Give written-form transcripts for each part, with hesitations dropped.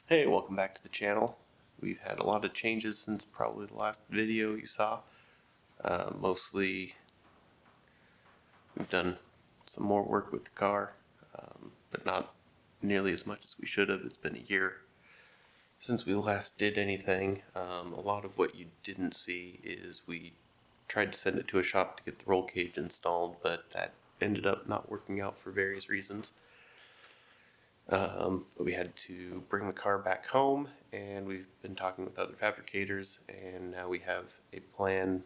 Hey, welcome back to the channel. We've had a lot of changes since probably the last video you saw. Mostly we've done some more work with the car, but not nearly as much as we should have. It's been a year since we last did anything. A lot of what you didn't see is we tried to send it to a shop to get the roll cage installed, but that ended up not working out for various reasons. But we had to bring the car back home, and we've been talking with other fabricators, and now we have a plan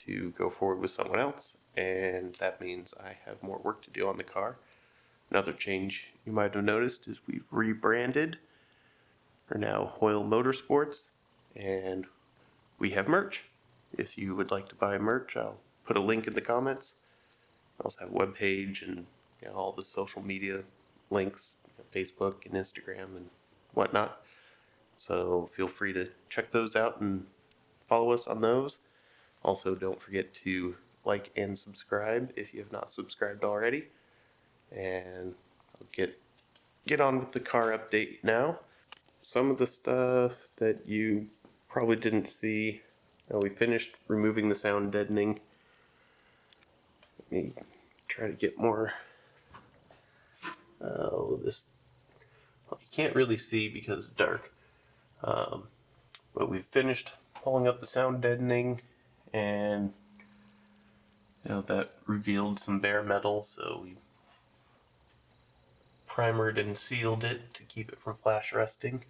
to go forward with someone else, and that means I have more work to do on the car. Another change you might have noticed is we've rebranded. We're now Hoyle Motorsports, and we have merch. If you would like to buy merch, I'll put a link in the comments. I also have a webpage and all the social media links, Facebook and Instagram and whatnot. So feel free to check those out and follow us on those. Also, don't forget to like and subscribe if you have not subscribed already. And I'll get on with the car update now. Some of the stuff that you probably didn't see. We finished removing the sound deadening. Let me try to get more. This you can't really see because it's dark. But we've finished pulling up the sound deadening, and that revealed some bare metal, so we primered and sealed it to keep it from flash rusting.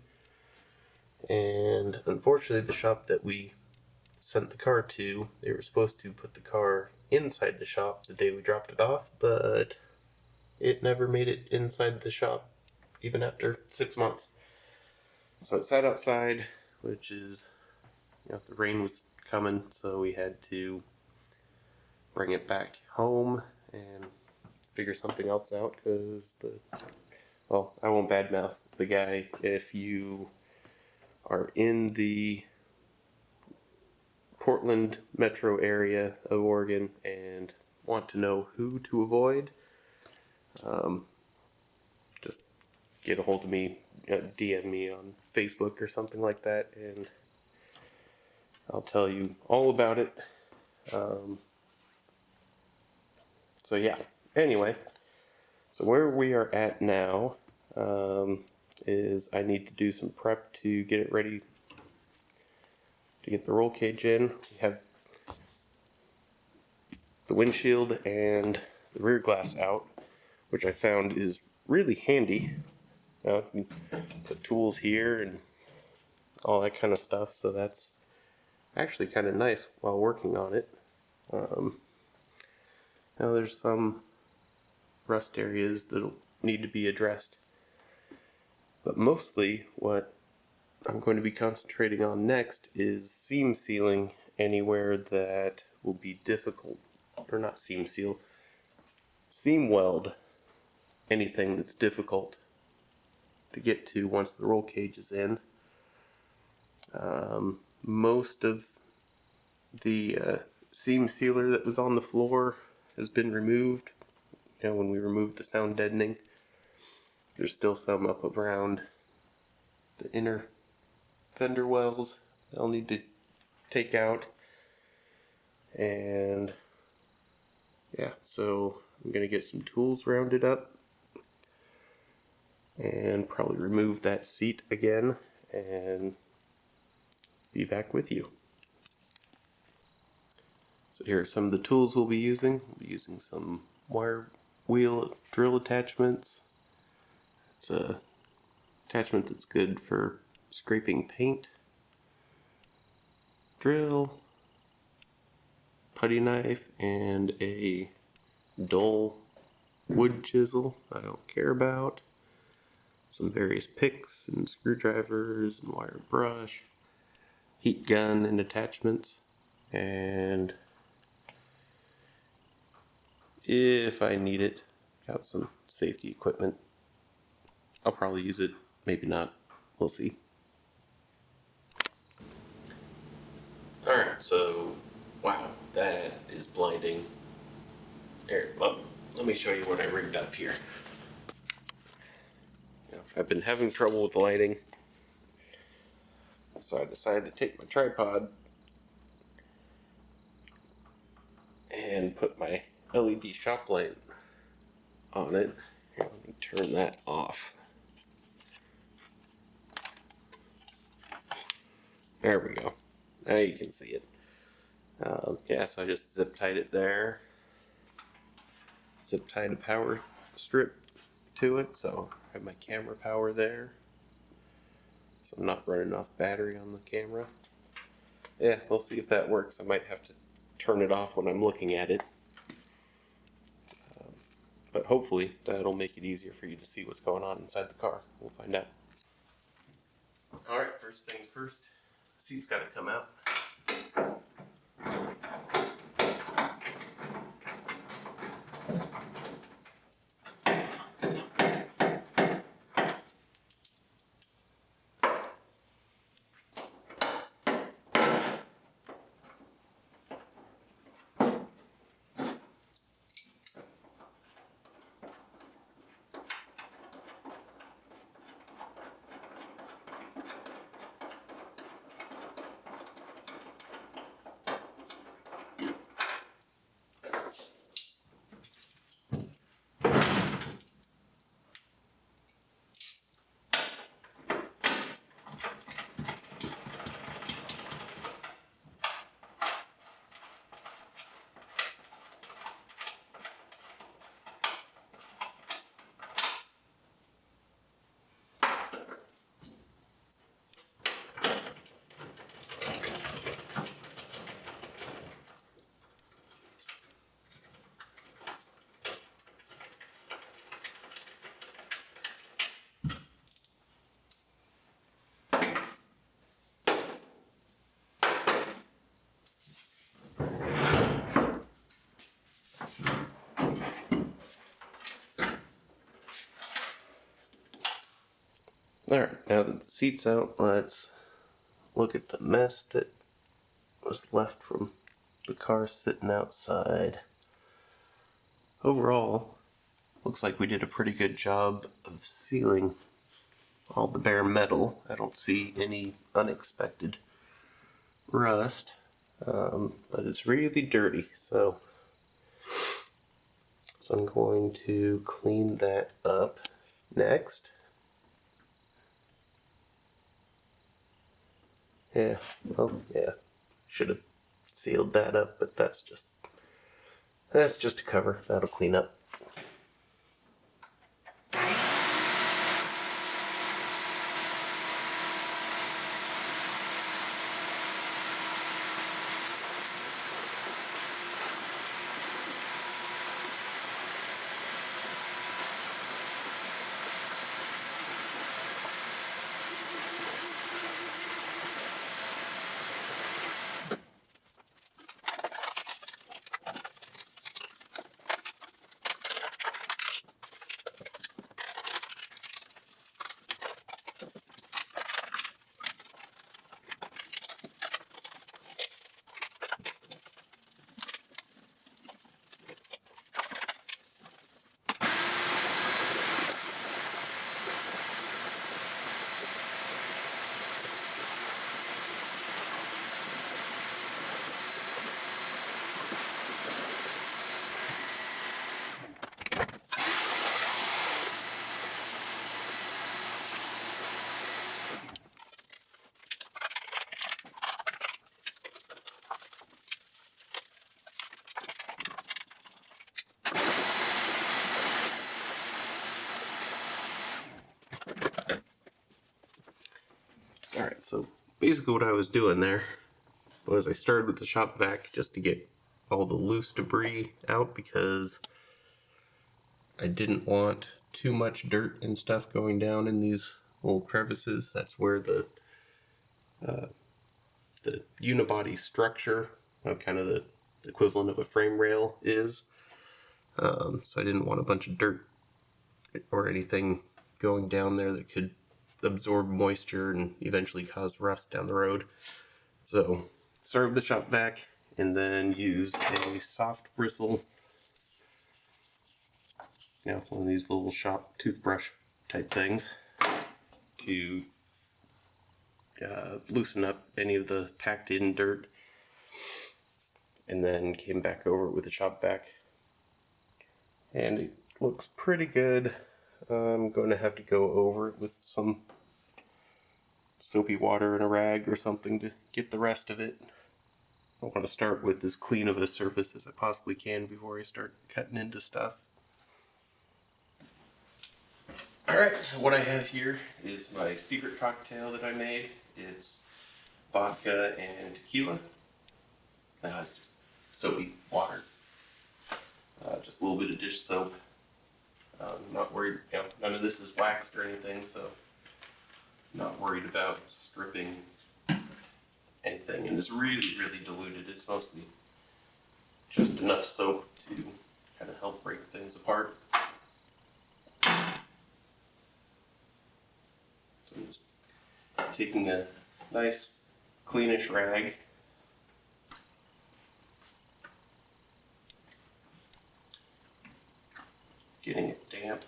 And unfortunately, the shop that we sent the car to, they were supposed to put the car inside the shop the day we dropped it off, but it never made it inside the shop even after 6 months. So it sat outside, which is, the rain was coming, so we had to bring it back home and figure something else out, because I won't badmouth the guy. If you are in the Portland metro area of Oregon and want to know who to avoid, just get a hold of me, DM me on Facebook or something like that, and I'll tell you all about it. So yeah, anyway, so where we are at now is I need to do some prep to get it ready to get the roll cage in. We have the windshield and the rear glass out, which I found is really handy. You can put tools here and all that kind of stuff, so that's actually kind of nice while working on it. Now there's some rust areas that'll need to be addressed, but mostly what I'm going to be concentrating on next is seam sealing anywhere that will be difficult, or not seam seal, seam weld anything that's difficult to get to once the roll cage is in. Most of the seam sealer that was on the floor has been removed. When we removed the sound deadening, there's still some up around the inner fender wells that I'll need to take out. And yeah, so I'm going to get some tools rounded up and probably remove that seat again and be back with you. So here are some of the tools we'll be using. We'll be using some wire wheel drill attachments. It's a attachment that's good for scraping paint. Drill, putty knife, and a dull wood chisel I don't care about. Some various picks and screwdrivers and wire brush, heat gun and attachments, and if I need it, got some safety equipment. I'll probably use it, maybe not, we'll see. Alright, so wow, that is blinding. Here, let me show you what I rigged up here. I've been having trouble with lighting. So I decided to take my tripod and put my LED shop light on it. Here, let me turn that off. There we go. Now you can see it. Yeah, so I just zip tied it there. Zip tied a power strip to it, so I have my camera power there. So I'm not running off battery on the camera. Yeah, we'll see if that works. I might have to turn it off when I'm looking at it. But hopefully that'll make it easier for you to see what's going on inside the car. We'll find out. Alright, first things first. The seat's got to come out. Alright, now that the seat's out, let's look at the mess that was left from the car sitting outside. Overall, looks like we did a pretty good job of sealing all the bare metal. I don't see any unexpected rust, but it's really dirty, so I'm going to clean that up next. Yeah, oh yeah, should have sealed that up, but that's just a cover. That'll clean up. Alright, so basically what I was doing there was I started with the shop vac just to get all the loose debris out because I didn't want too much dirt and stuff going down in these little crevices. That's where the unibody structure, kind of the equivalent of a frame rail is. So I didn't want a bunch of dirt or anything going down there that could absorb moisture and eventually cause rust down the road. So started with the shop vac and then used a soft bristle, one of these little shop toothbrush type things, to loosen up any of the packed in dirt, and then came back over it with a shop vac. And it looks pretty good. I'm going to have to go over it with some soapy water and a rag or something to get the rest of it. I want to start with as clean of a surface as I possibly can before I start cutting into stuff. Alright, so what I have here is my secret cocktail that I made. It's vodka and tequila. It's just soapy water. Just a little bit of dish soap. Not worried, none of this is waxed or anything, so not worried about stripping anything. And it's really, really diluted. It's mostly just enough soap to kind of help break things apart. So I'm just taking a nice cleanish rag, getting it damp.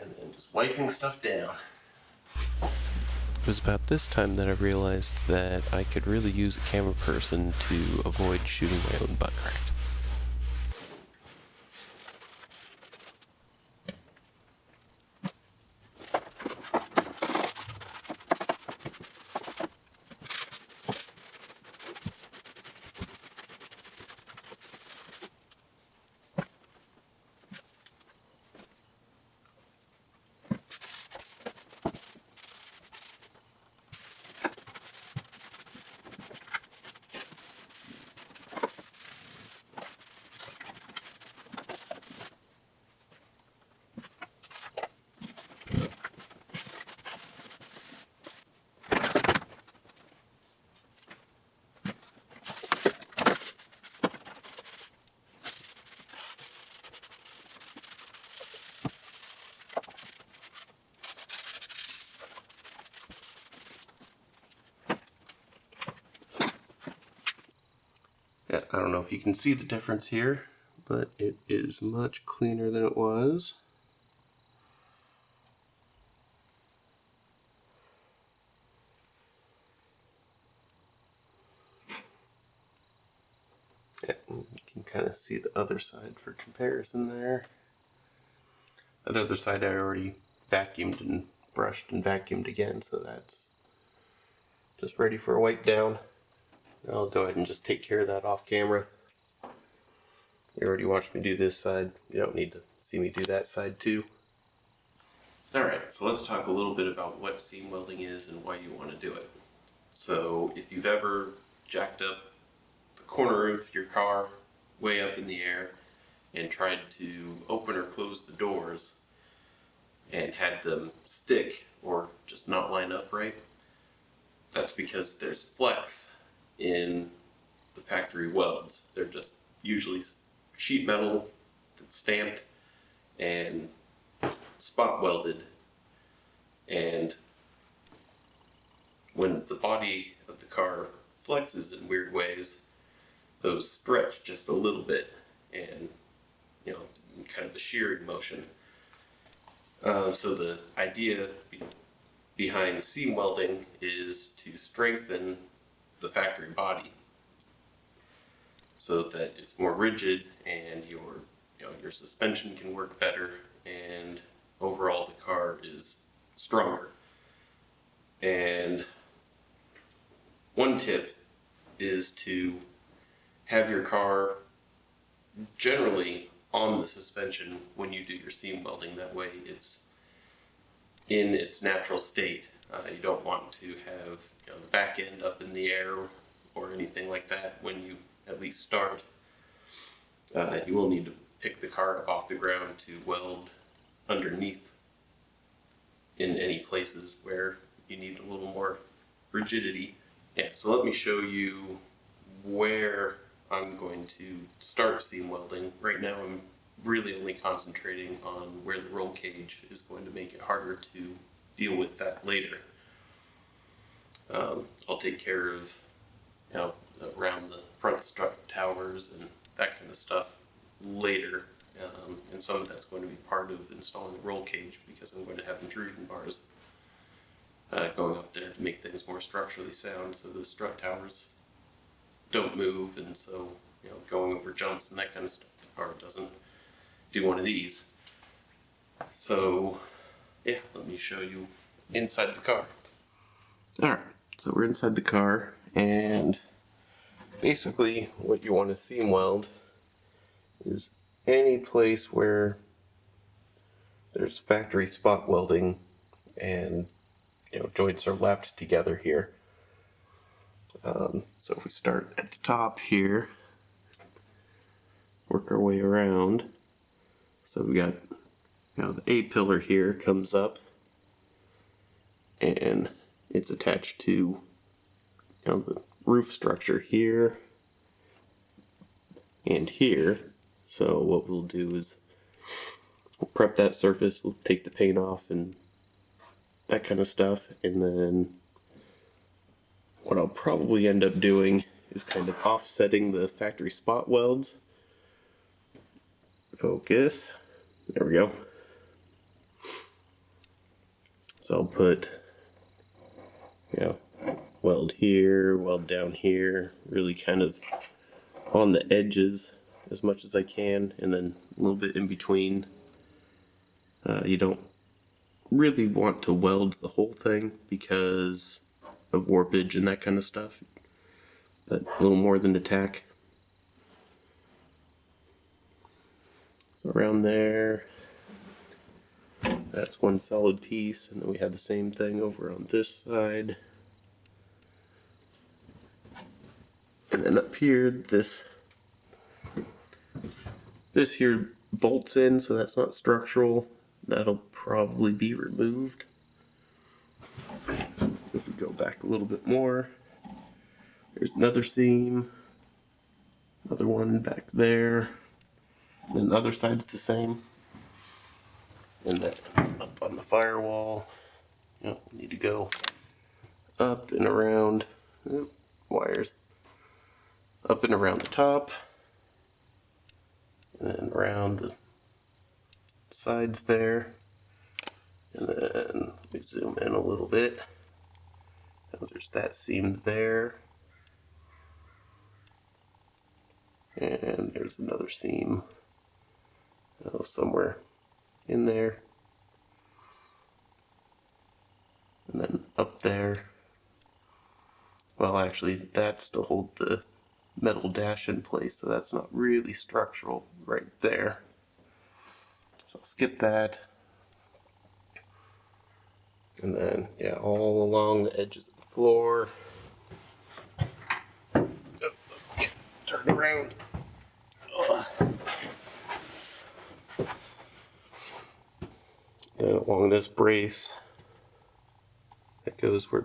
And then just wiping stuff down. It was about this time that I realized that I could really use a camera person to avoid shooting my own butt crack. Yeah, I don't know if you can see the difference here, but it is much cleaner than it was. Yeah, you can kind of see the other side for comparison there. That other side I already vacuumed and brushed and vacuumed again, so that's just ready for a wipe down. I'll go ahead and just take care of that off camera. You already watched me do this side. You don't need to see me do that side too. Alright, so let's talk a little bit about what seam welding is and why you want to do it. So if you've ever jacked up the corner of your car way up in the air and tried to open or close the doors and had them stick or just not line up right, that's because there's flex in the factory welds. They're just usually sheet metal that's stamped and spot welded, and when the body of the car flexes in weird ways, those stretch just a little bit, and kind of a shearing motion. So the idea behind seam welding is to strengthen the factory body so that it's more rigid and your suspension can work better and overall the car is stronger. And one tip is to have your car generally on the suspension when you do your seam welding. That way it's in its natural state. You don't want to have the back end up in the air or anything like that when you at least start. You will need to pick the car up off the ground to weld underneath in any places where you need a little more rigidity. Yeah, so let me show you where I'm going to start seam welding. Right now I'm really only concentrating on where the roll cage is going to make it harder to deal with that later. I'll take care of around the front strut towers and that kind of stuff later. And some of that's going to be part of installing the roll cage, because I'm going to have intrusion bars going up there to make things more structurally sound, so the strut towers don't move, and so going over jumps and that kind of stuff, the car doesn't do one of these. So yeah, let me show you inside the car. Alright, so we're inside the car, and basically what you want to seam weld is any place where there's factory spot welding and joints are lapped together here. So if we start at the top here, work our way around. So we got the A pillar here comes up, and it's attached to the roof structure here and here. So what we'll do is we'll prep that surface, we'll take the paint off and that kind of stuff, and then what I'll probably end up doing is kind of offsetting the factory spot welds. Focus. There we go. So I'll put, weld here, weld down here, really kind of on the edges as much as I can, and then a little bit in between. You don't really want to weld the whole thing because of warpage and that kind of stuff, but a little more than a tack. So around there, that's one solid piece, and then we have the same thing over on this side. And then up here, this here bolts in, so that's not structural. That'll probably be removed. If we go back a little bit more, there's another seam, another one back there, and the other side's the same. And then up on the firewall, we need to go up and around, wires, up and around the top, and then around the sides there, and then we zoom in a little bit. Now there's that seam there, and there's another seam somewhere in there, and then up there. Well, actually, that's to hold the metal dash in place, so that's not really structural right there. So I'll skip that. And then, all along the edges of the floor. Turn around. Then along this brace, that goes where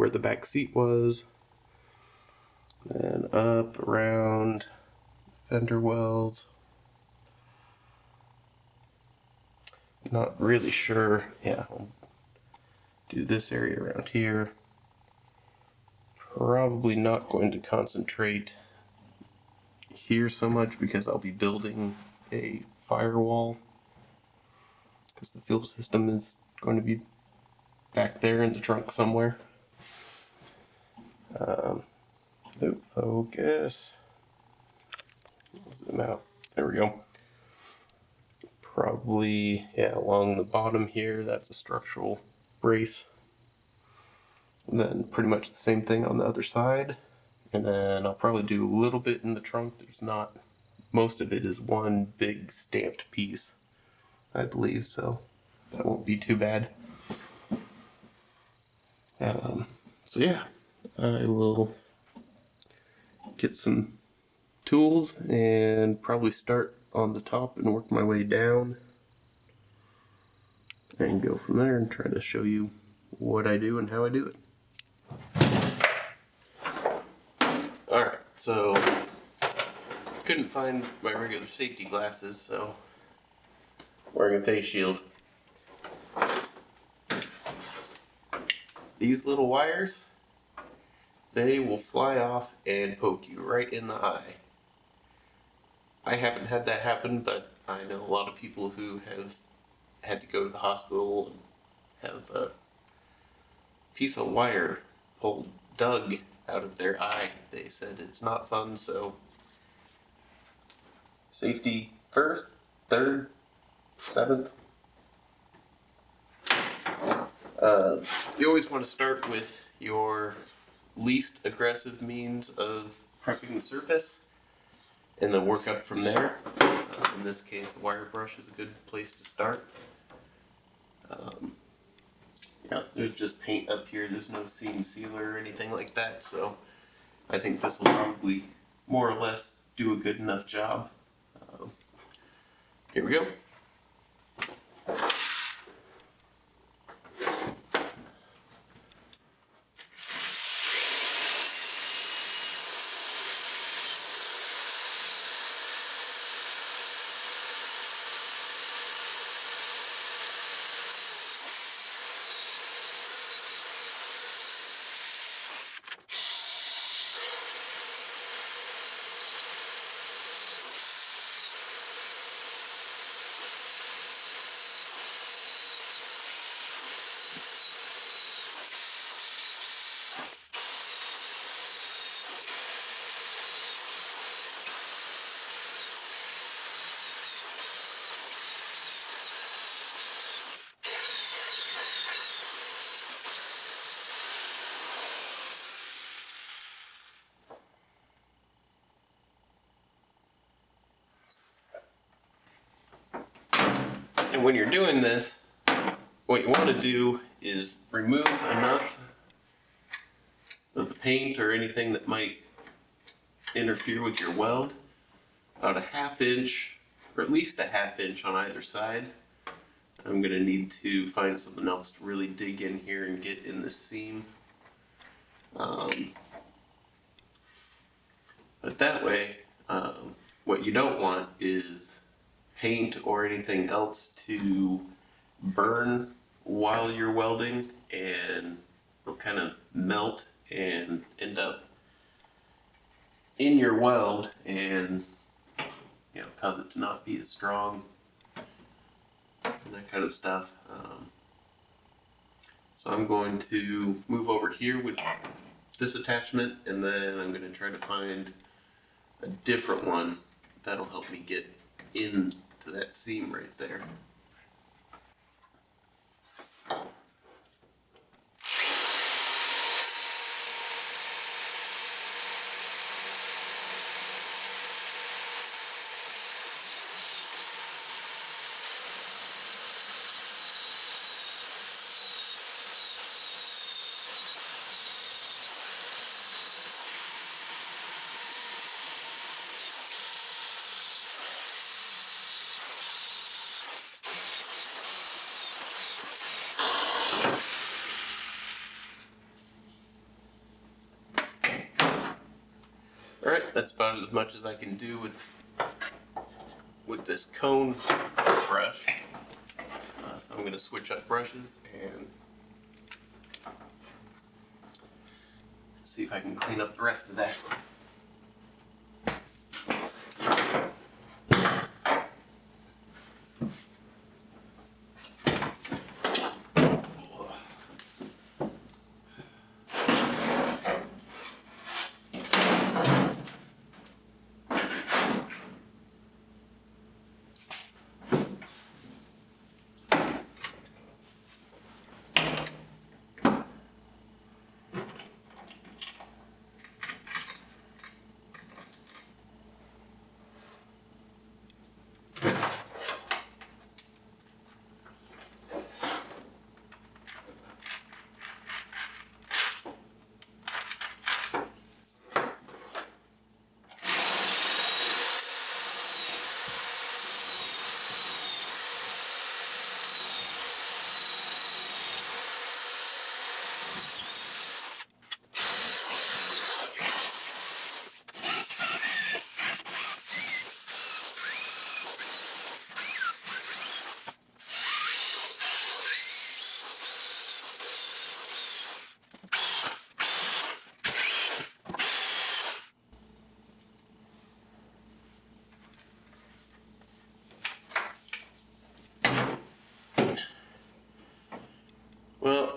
the back seat was. Then up, around, fender wells. Not really sure. I'll do this area around here. Probably not going to concentrate here so much because I'll be building a firewall, because the fuel system is going to be back there in the trunk somewhere. Focus. Zoom out. There we go. Probably, along the bottom here, that's a structural brace. And then pretty much the same thing on the other side. And then I'll probably do a little bit in the trunk. There's not, most of it is one big stamped piece, I believe, so that won't be too bad. So I will get some tools and probably start on the top and work my way down and go from there and try to show you what I do and how I do it. Alright, so couldn't find my regular safety glasses, so I'm wearing a face shield. These little wires, they will fly off and poke you right in the eye. I haven't had that happen, but I know a lot of people who have had to go to the hospital and have a piece of wire dug out of their eye. They said it's not fun, so safety first, third, seventh. You always want to start with your least aggressive means of prepping the surface and then work up from there. In this case, a wire brush is a good place to start. There's just paint up here. There's no seam sealer or anything like that, so I think this will probably more or less do a good enough job. Here we go. And when you're doing this, what you want to do is remove enough of the paint or anything that might interfere with your weld. About a ½ inch, or at least a ½ inch on either side. I'm going to need to find something else to really dig in here and get in this seam. But that way, what you don't want is paint or anything else to burn while you're welding, and it'll kind of melt and end up in your weld and cause it to not be as strong and that kind of stuff. So I'm going to move over here with this attachment, and then I'm going to try to find a different one that'll help me get into that seam right there. Alright, that's about as much as I can do with this cone brush. So I'm going to switch up brushes and see if I can clean up the rest of that.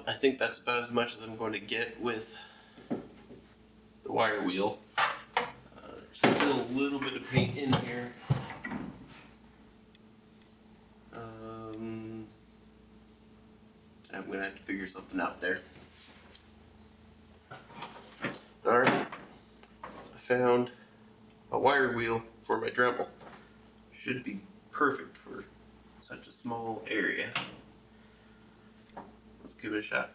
I think that's about as much as I'm going to get with the wire wheel. Still a little bit of paint in here. I'm gonna have to figure something out there. Alright, I found a wire wheel for my Dremel. Should be perfect for such a small area. Let's give it a shot.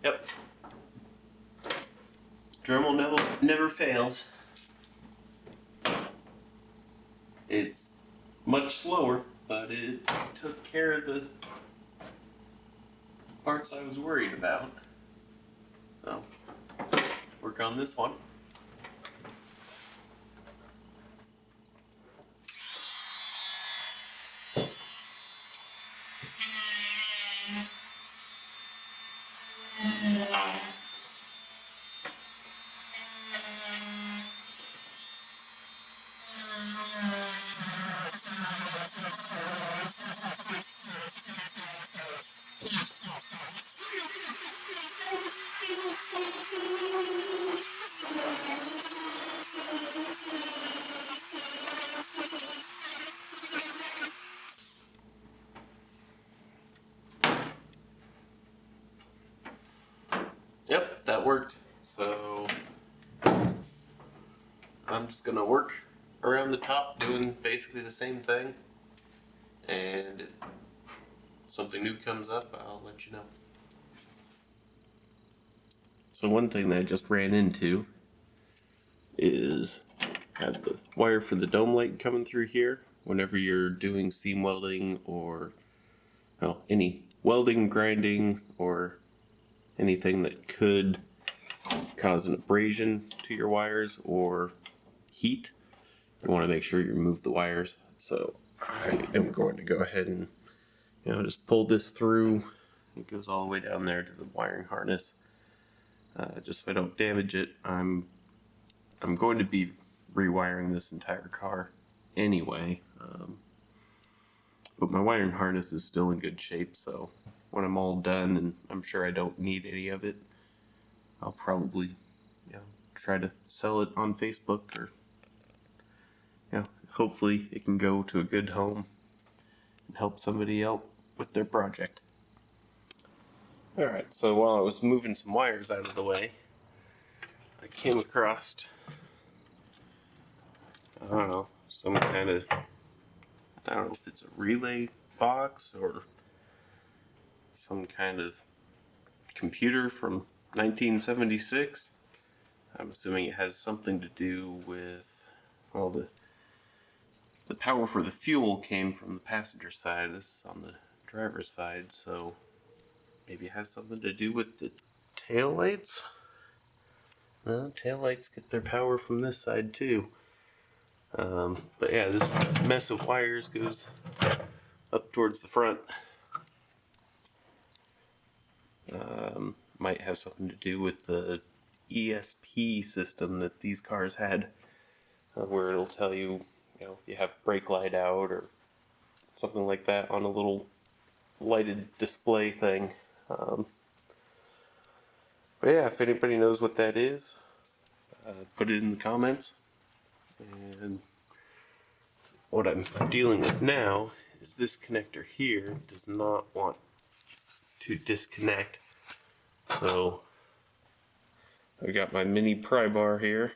Yep. Dremel never fails. It's much slower, but it took care of the parts I was worried about. So, work on this one. Yep, that worked. So I'm just gonna work around the top doing basically the same thing. And if something new comes up, I'll let you know. So one thing that I just ran into is have the wire for the dome light coming through here whenever you're doing seam welding or any welding, grinding, or anything that could cause an abrasion to your wires or heat. You want to make sure you remove the wires. So I am going to go ahead and just pull this through. It goes all the way down there to the wiring harness. Just so I don't damage it, I'm going to be rewiring this entire car anyway. But my wiring harness is still in good shape, so when I'm all done, and I'm sure I don't need any of it, I'll probably try to sell it on Facebook, or hopefully it can go to a good home and help somebody out with their project. Alright, so while I was moving some wires out of the way, I came across, I don't know, some kind of, I don't know if it's a relay box or some kind of computer from 1976. I'm assuming it has something to do with, well, the power for the fuel came from the passenger side. This is on the driver's side, so maybe it has something to do with the tail lights. Tail lights get their power from this side too. But yeah, this mess of wires goes up towards the front. Might have something to do with the ESP system that these cars had, where it'll tell you, if you have brake light out or something like that on a little lighted display thing. But yeah, if anybody knows what that is, put it in the comments. And what I'm dealing with now is this connector here does not want to disconnect. So I've got my mini pry bar here,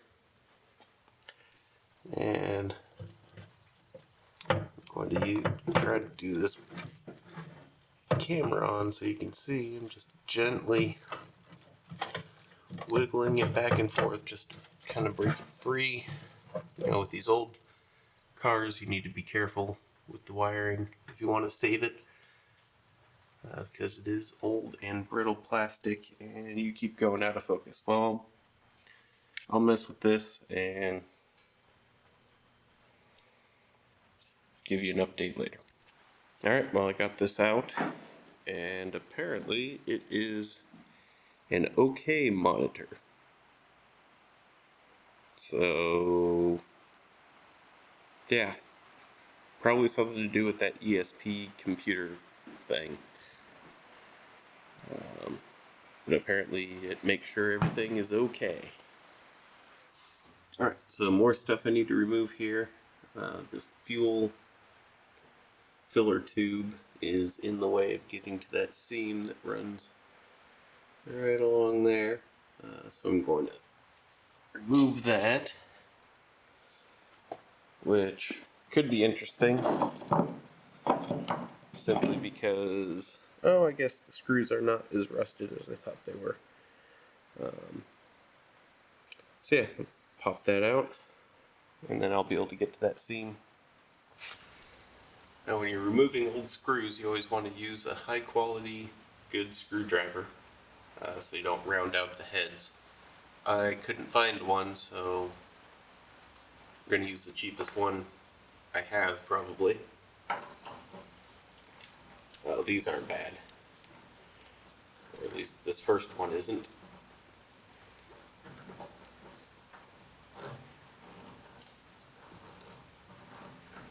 and I'm going to try to do this camera on so you can see. I'm just gently wiggling it back and forth just to kind of break it free. With these old cars, you need to be careful with the wiring if you want to save it. because it is old and brittle plastic and you keep going out of focus. Well, I'll mess with this and give you an update later. Alright, well, I got this out, and apparently it is an OK monitor. So, yeah, probably something to do with that ESP computer thing. But apparently it makes sure everything is okay. Alright, so more stuff I need to remove here. The fuel filler tube is in the way of getting to that seam that runs right along there. So I'm going to remove that, which could be interesting simply because, oh, I guess the screws are not as rusted as I thought they were. So yeah, pop that out and then I'll be able to get to that seam. Now when you're removing old screws, you always want to use a high quality, good screwdriver so you don't round out the heads. I couldn't find one, so I'm going to use the cheapest one I have, probably. Well, these aren't bad. Or at least this first one isn't.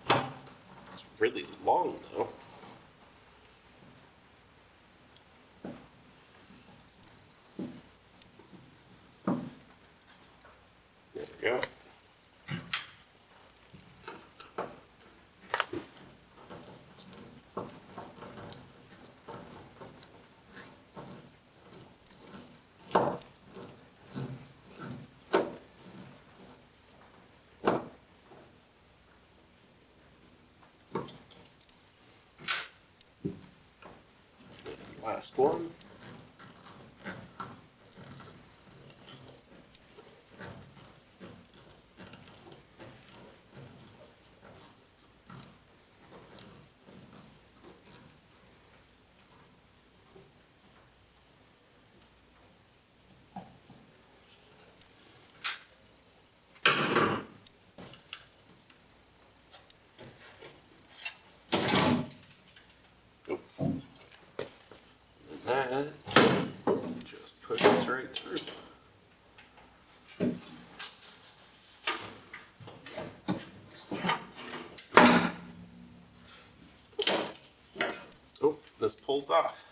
It's really long, though. There we go. Last one. Oops. And that just pushes right through. Oh, this pulls off.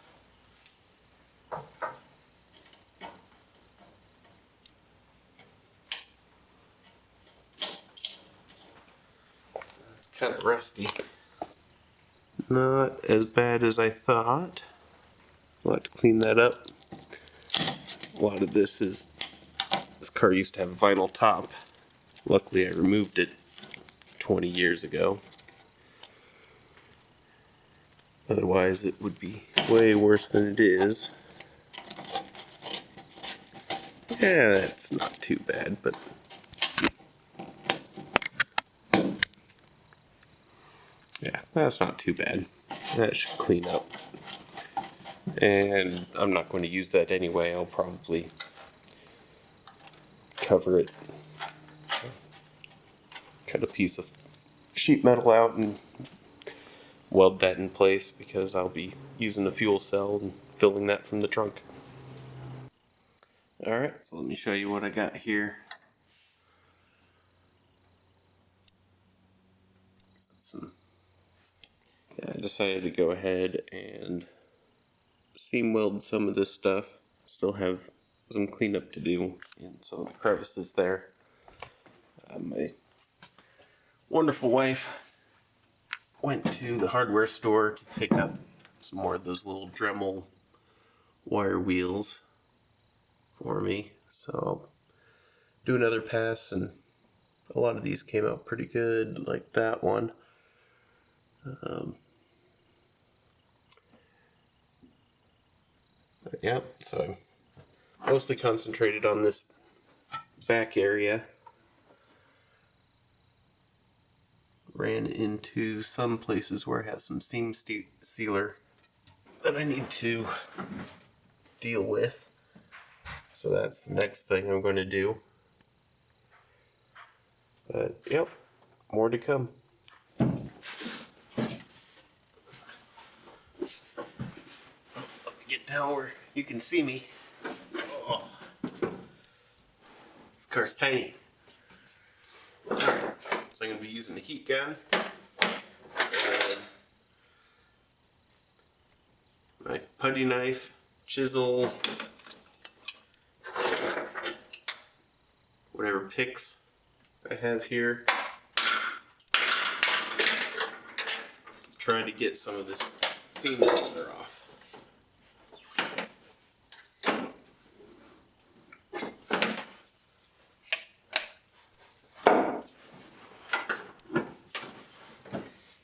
It's kind of rusty. Not as bad as I thought. I'll have to clean that up. A lot of this car used to have a vinyl top. Luckily I removed it 20 years ago. Otherwise it would be way worse than it is. Yeah, that's not too bad, but yeah, that's not too bad. That should clean up. And I'm not going to use that anyway. I'll probably cover it, cut a piece of sheet metal out and weld that in place because I'll be using a fuel cell and filling that from the trunk. Alright, so let me show you what I got here. I decided to go ahead and seam weld some of this stuff. Still have some cleanup to do in some of the crevices there. My wonderful wife went to the hardware store to pick up some more of those little Dremel wire wheels for me. So I'll do another pass, and a lot of these came out pretty good, like that one. Yeah, so I mostly concentrated on this back area. Ran into some places where I have some seam sealer that I need to deal with. So that's the next thing I'm going to do. But yep, more to come. Let me get down where you can see me. Oh. This car's tiny. Alright, so I'm going to be using the heat gun. And my putty knife, chisel, whatever picks I have here. Try to get some of this seam color off.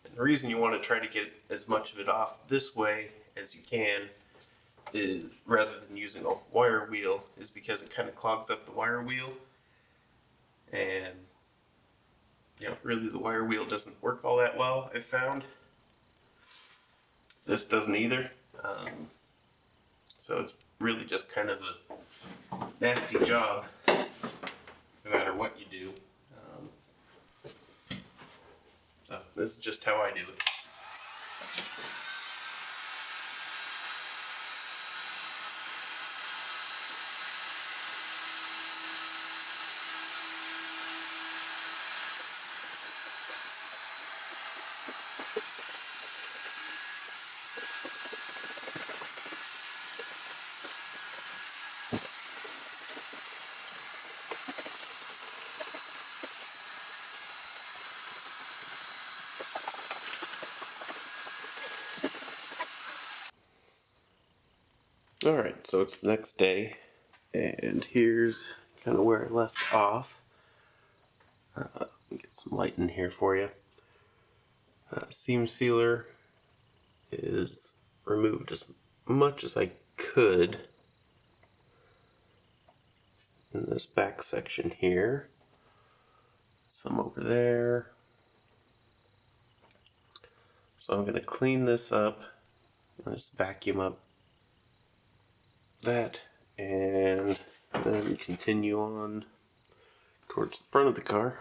And the reason you want to try to get as much of it off this way as you can is, rather than using a wire wheel, is because it kind of clogs up the wire wheel, and really the wire wheel doesn't work all that well, I've found. This doesn't either. So it's really just kind of a nasty job no matter what you do. So this is just how I do it. Alright, so it's the next day, and here's kind of where I left off. Get some light in here for you. Seam sealer is removed as much as I could in this back section here. Some over there. So I'm going to clean this up. I'll just vacuum up that and then continue on towards the front of the car.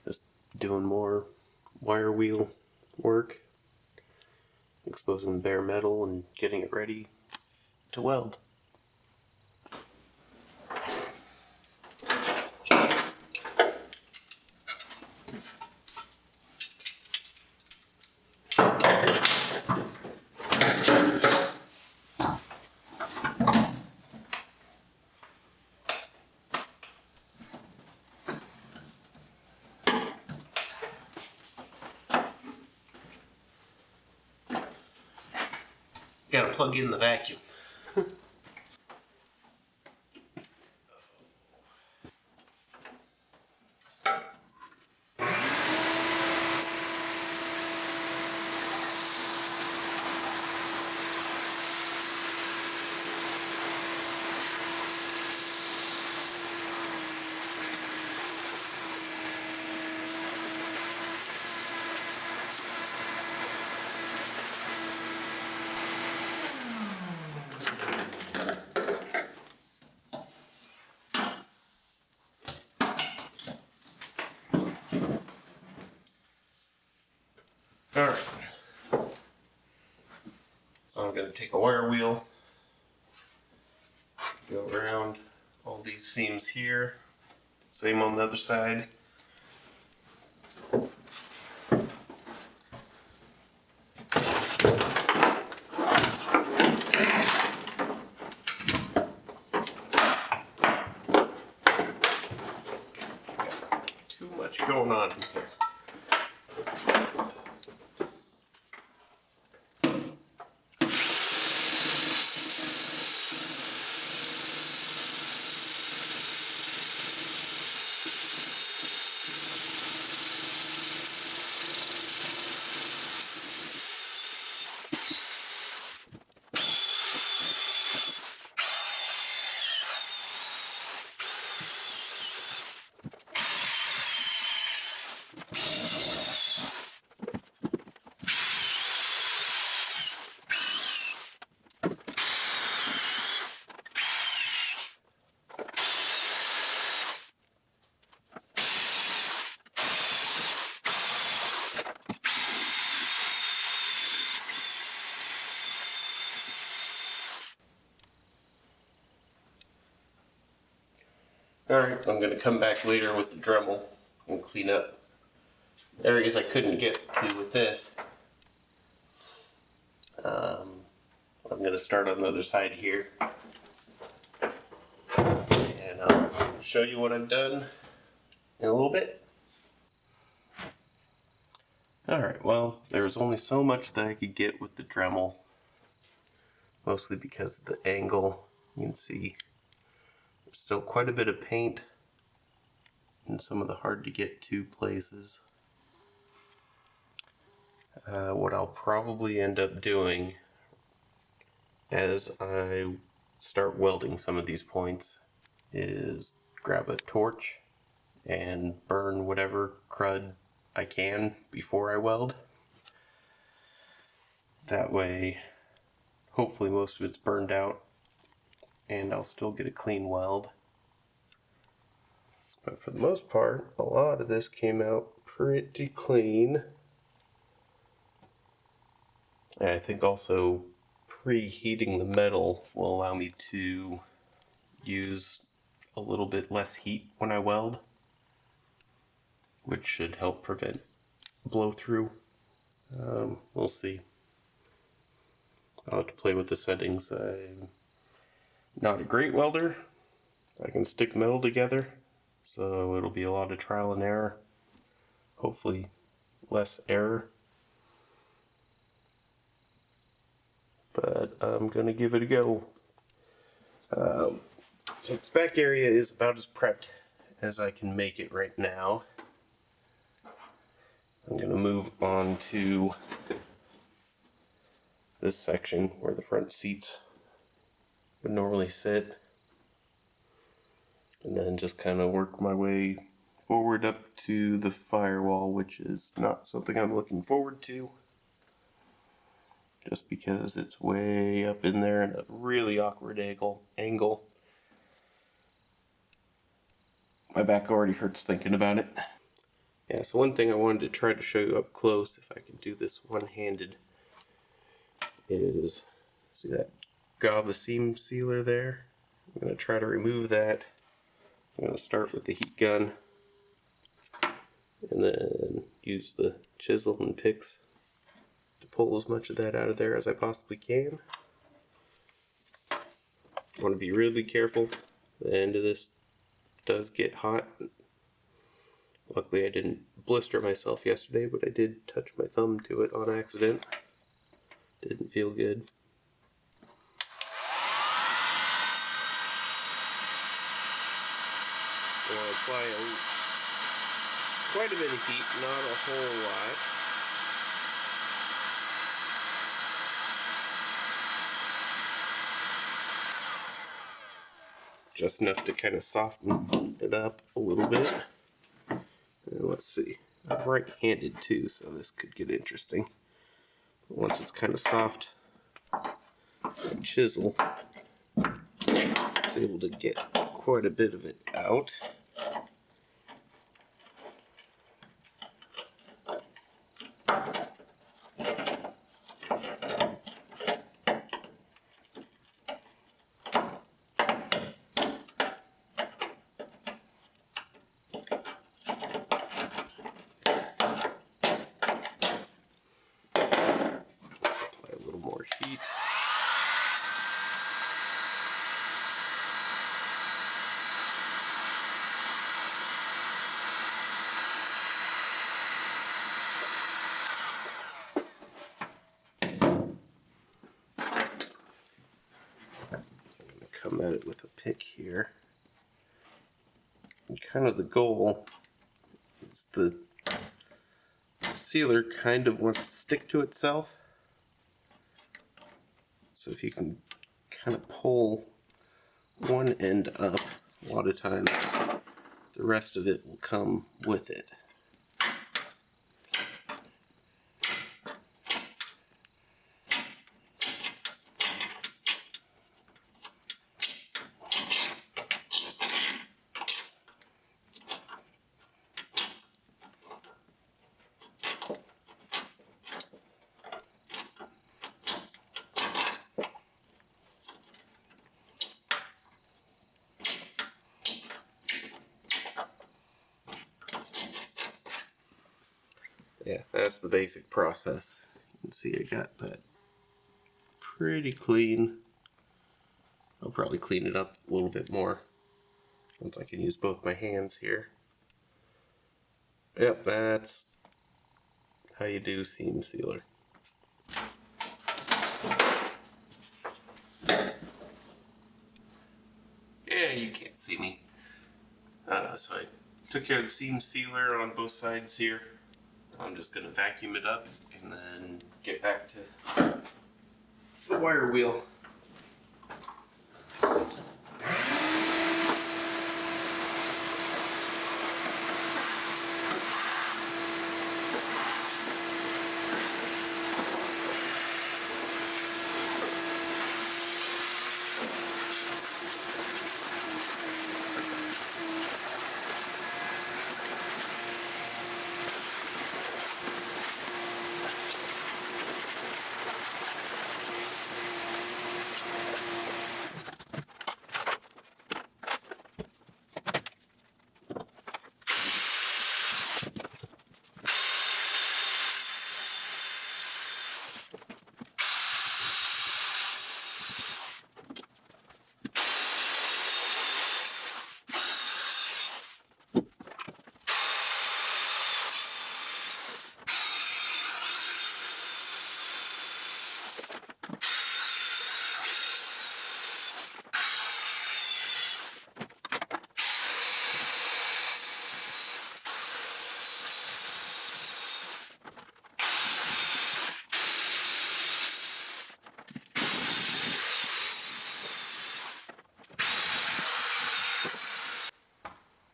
Just doing more wire wheel work, exposing the bare metal and getting it ready to weld. Gotta plug in the vacuum. Alright, so I'm going to take a wire wheel, go around all these seams here, same on the other side. Too much going on here. Alright, I'm going to come back later with the Dremel and clean up areas I couldn't get to with this. I'm going to start on the other side here. And I'll show you what I've done in a little bit. Alright, well, there's only so much that I could get with the Dremel. Mostly because of the angle. You can see there's still quite a bit of paint in some of the hard to get to places. What I'll probably end up doing as I start welding some of these points is grab a torch and burn whatever crud I can before I weld. That way, hopefully most of it's burned out and I'll still get a clean weld. But for the most part, a lot of this came out pretty clean. And I think also preheating the metal will allow me to use a little bit less heat when I weld, which should help prevent blow through. We'll see. I'll have to play with the settings. I'm not a great welder. I can stick metal together, so it'll be a lot of trial and error. Hopefully less error. But I'm going to give it a go. So its back area is about as prepped as I can make it right now. I'm going to move on to this section where the front seats would normally sit, and then just kind of work my way forward up to the firewall, which is not something I'm looking forward to. Just because it's way up in there in a really awkward angle. My back already hurts thinking about it. Yeah, so one thing I wanted to try to show you up close, if I can do this one-handed, is, see that GABA seam sealer there? I'm going to try to remove that. I'm going to start with the heat gun, and then use the chisel and picks to pull as much of that out of there as I possibly can. I want to be really careful. The end of this does get hot. Luckily I didn't blister myself yesterday, but I did touch my thumb to it on accident. Didn't feel good. I'll apply quite a bit of heat, not a whole lot. Just enough to kind of soften it up a little bit. And let's see, I'm right-handed too, so this could get interesting. But once it's kind of soft, the chisel is able to get quite a bit of it out. Heat. I'm going to come at it with a pick here. And kind of the goal is the sealer kind of wants to stick to itself. So if you can kind of pull one end up, a lot of times the rest of it will come with it. Yeah, that's the basic process. You can see I got that pretty clean. I'll probably clean it up a little bit more once I can use both my hands here. Yep, that's how you do seam sealer. Yeah, you can't see me. So I took care of the seam sealer on both sides here. I'm just going to vacuum it up and then get back to the wire wheel.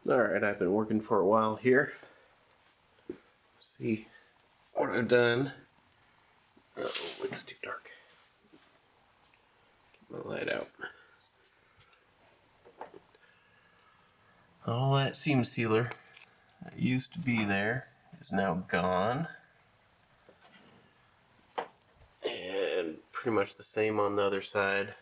Alright, I've been working for a while here. See what I've done. Oh, it's too dark. Get the light out. All that seam sealer that used to be there is now gone. And pretty much the same on the other side.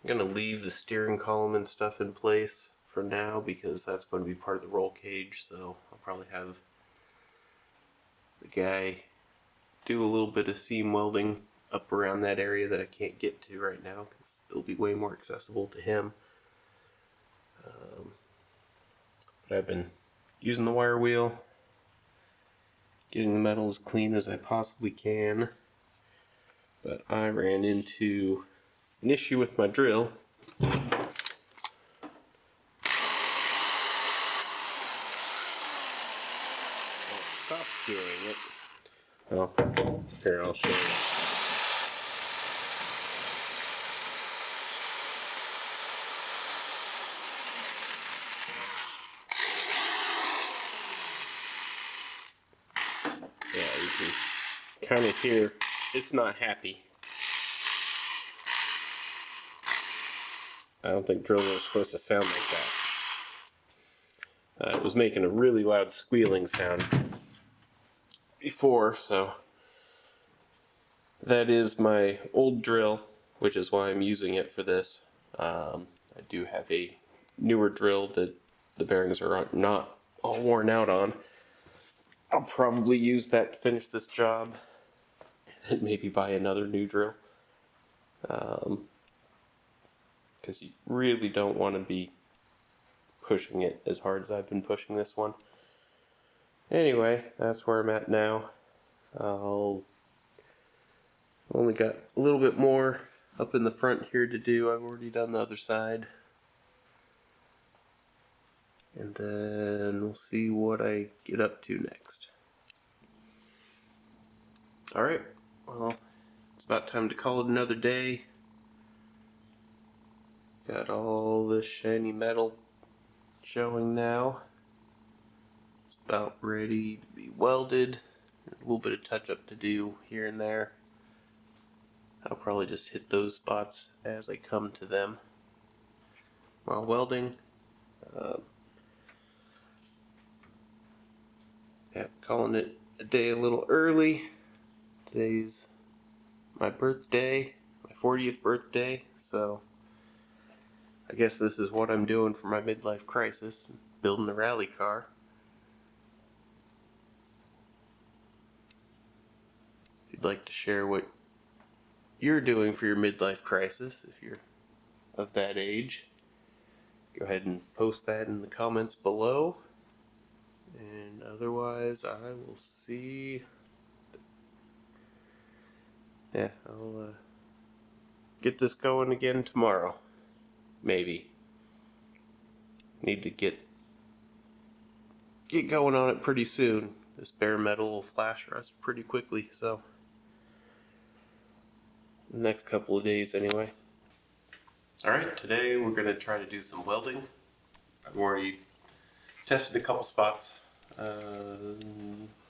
I'm going to leave the steering column and stuff in place for now because that's going to be part of the roll cage, so I'll probably have the guy do a little bit of seam welding up around that area that I can't get to right now because it'll be way more accessible to him. But I've been using the wire wheel, getting the metal as clean as I possibly can, but I ran into an issue with my drill. Stop doing it. Oh, here, I'll show you. Yeah, you can kind of hear it's not happy. I don't think drilling is supposed to sound like that. It was making a really loud squealing sound before, so that is my old drill, which is why I'm using it for this. I do have a newer drill that the bearings are not all worn out on. I'll probably use that to finish this job, and then maybe buy another new drill. Because you really don't want to be pushing it as hard as I've been pushing this one. Anyway, that's where I'm at now. I'll only got a little bit more up in the front here to do. I've already done the other side. And then we'll see what I get up to next. Alright, well, it's about time to call it another day. Got all this shiny metal showing now. It's about ready to be welded. A little bit of touch up to do here and there. I'll probably just hit those spots as I come to them while welding. Yeah, calling it a day a little early. Today's my birthday, my 40th birthday, so I guess this is what I'm doing for my midlife crisis, building a rally car. you'd like to share what you're doing for your midlife crisis, if you're of that age, go ahead and post that in the comments below. And otherwise, I will see. Yeah, I'll get this going again tomorrow. Maybe. Need to get going on it pretty soon. This bare metal will flash rust pretty quickly, so the next couple of days anyway. Alright, today we're going to try to do some welding. I've already tested a couple spots.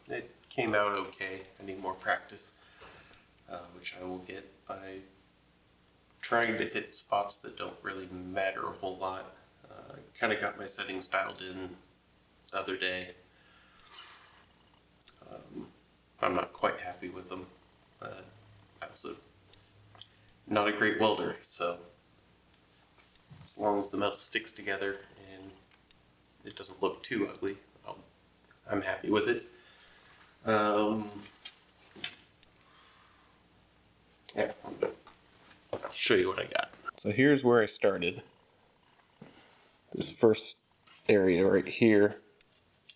It came out okay. I need more practice, which I will get by trying to hit spots that don't really matter a whole lot. I kind of got my settings dialed in the other day. I'm not quite happy with them. I'm also not a great welder, so as long as the metal sticks together and it doesn't look too ugly, I'm happy with it. Yeah, I'll show you what I got. So here's where I started. This first area right here,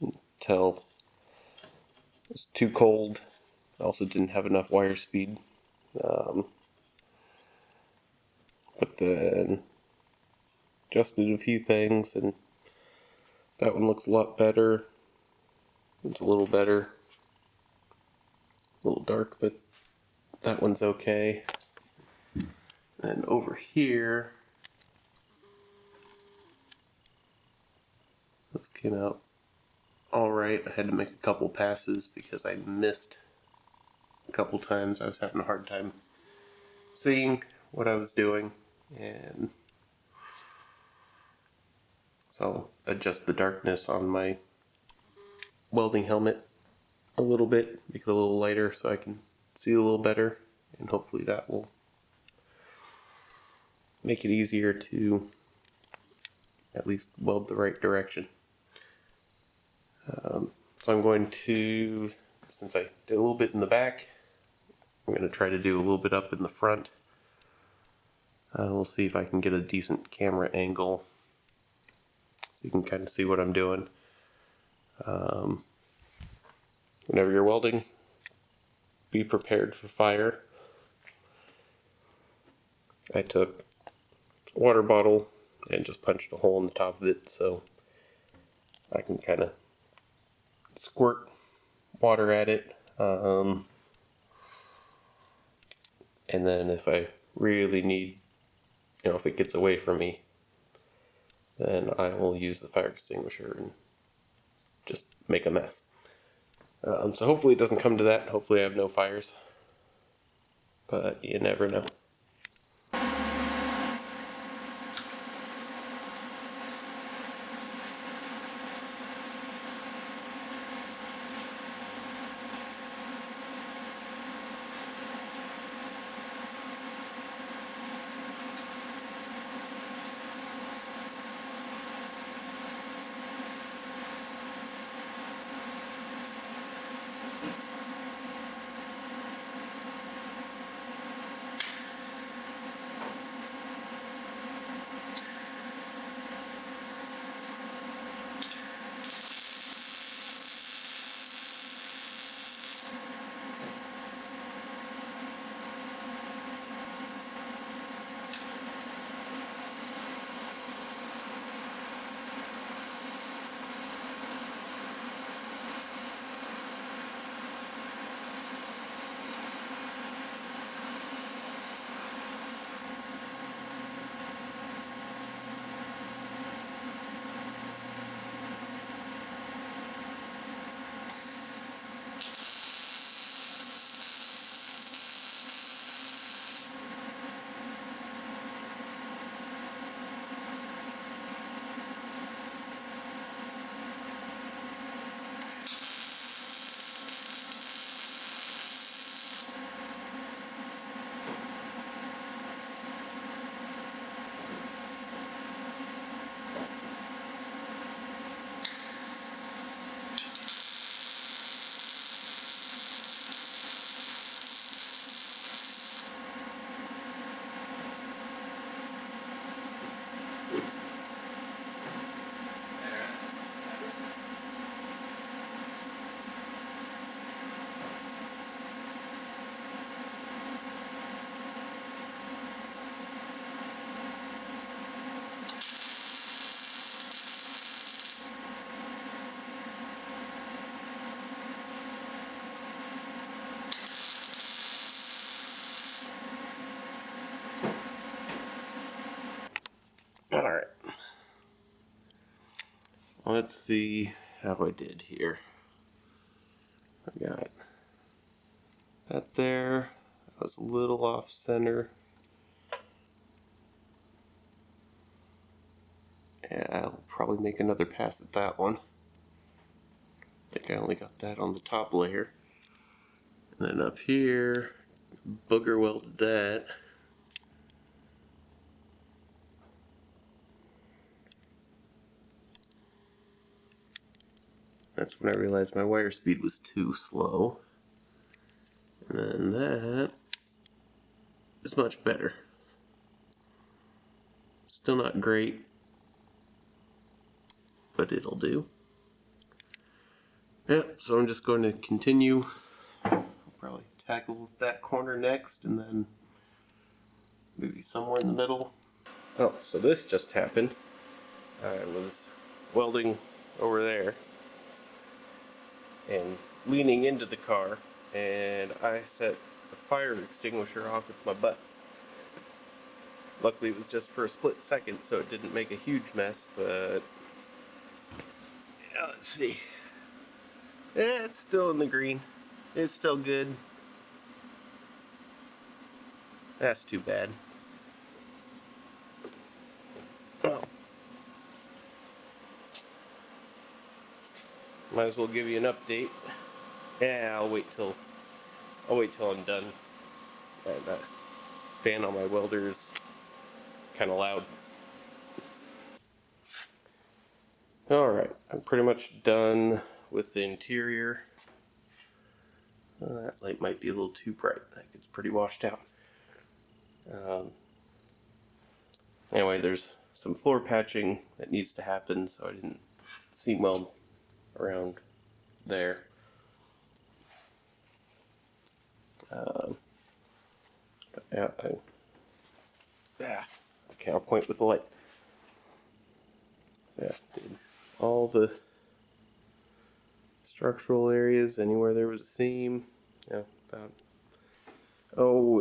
until it's too cold. I also didn't have enough wire speed. But then adjusted a few things, and that one looks a lot better. It's a little better. A little dark, but that one's okay. And over here, this came out alright. I had to make a couple passes because I missed a couple times. I was having a hard time seeing what I was doing, and so I'll adjust the darkness on my welding helmet a little bit, make it a little lighter so I can see a little better, and hopefully that will make it easier to at least weld the right direction. So I'm going to, since I did a little bit in the back, I'm going to try to do a little bit up in the front. We'll see if I can get a decent camera angle so you can kind of see what I'm doing. Whenever you're welding, be prepared for fire. I took a water bottle and just punched a hole in the top of it so I can kind of squirt water at it. And then if I really need, if it gets away from me, then I will use the fire extinguisher and just make a mess. So hopefully it doesn't come to that. Hopefully I have no fires, but you never know. let's see how I did here. I got that there. I was a little off center. Yeah, I'll probably make another pass at that one. I think I only got that on the top layer. And then up here, booger welded that. That's when I realized my wire speed was too slow. And then that is much better. Still not great, but it'll do. Yep, so I'm just going to continue. I'll probably tackle that corner next and then maybe somewhere in the middle. Oh, so this just happened. I was welding over there and leaning into the car, and I set the fire extinguisher off with my butt. Luckily it was just for a split second, so it didn't make a huge mess, but yeah, let's see. Yeah, it's still in the green. It's still good. That's too bad. Well, might as well give you an update. Yeah, I'll wait till I'm done. That fan on my welder is kind of loud. Alright, I'm pretty much done with the interior. That light might be a little too bright. I think it's pretty washed out. Anyway, there's some floor patching that needs to happen, so I didn't seam weld around there. Yeah, okay, I'll point with the light. So yeah, did all the structural areas, anywhere there was a seam, yeah, about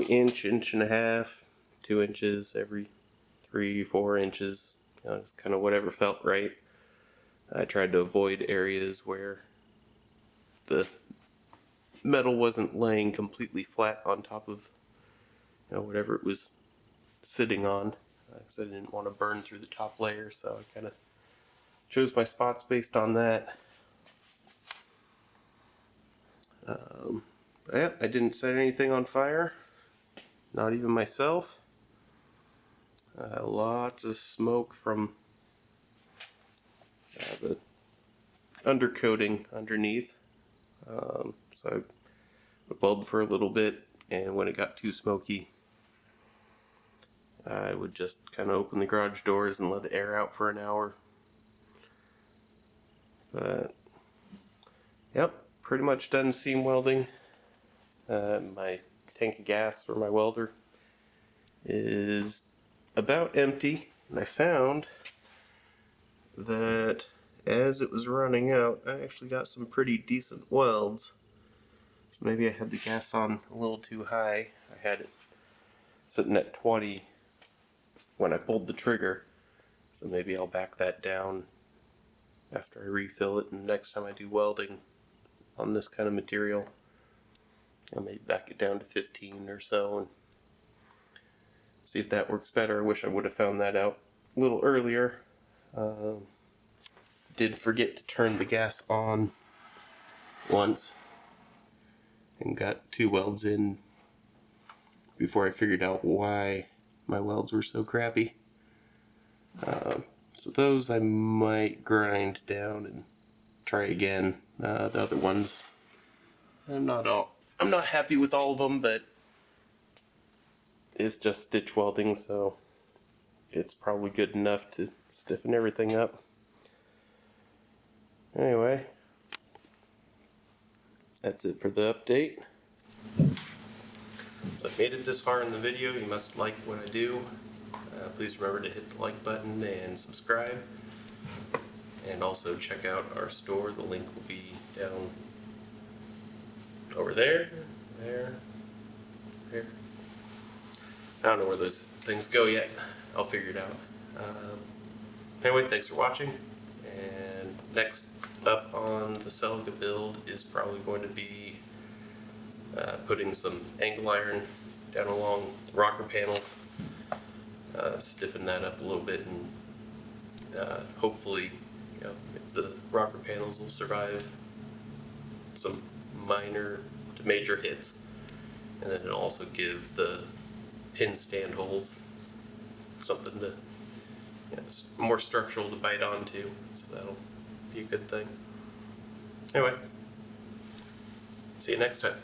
inch and a half, 2 inches every 3-4 inches, just kind of whatever felt right. I tried to avoid areas where the metal wasn't laying completely flat on top of whatever it was sitting on, because I didn't want to burn through the top layer, so I kind of chose my spots based on that. Yeah, I didn't set anything on fire, not even myself. Lots of smoke from the undercoating underneath. So I would weld for a little bit, and when it got too smoky, I would just kind of open the garage doors and let the air out for an hour. But yep, pretty much done seam welding. My tank of gas for my welder is about empty, and I found that as it was running out, I actually got some pretty decent welds. So maybe I had the gas on a little too high. I had it sitting at 20 when I pulled the trigger, so maybe I'll back that down after I refill it, and next time I do welding on this kind of material, I'll maybe back it down to 15 or so and see if that works better. I wish I would have found that out a little earlier. Did forget to turn the gas on once and got 2 welds in before I figured out why my welds were so crappy. So those I might grind down and try again. The other ones, I'm not happy with all of them, but it's just stitch welding, so it's probably good enough to stiffen everything up. Anyway, that's it for the update. So if you made it this far in the video, you must like what I do. Please remember to hit the like button and subscribe. And also check out our store. The link will be down over there, here. I don't know where those things go yet. I'll figure it out. Anyway, thanks for watching, and next up on the Celica build is probably going to be putting some angle iron down along rocker panels, stiffen that up a little bit, and hopefully, the rocker panels will survive some minor to major hits, and then it'll also give the pin stand holes something to, more structural to bite onto, so that'll be a good thing. Anyway, see you next time.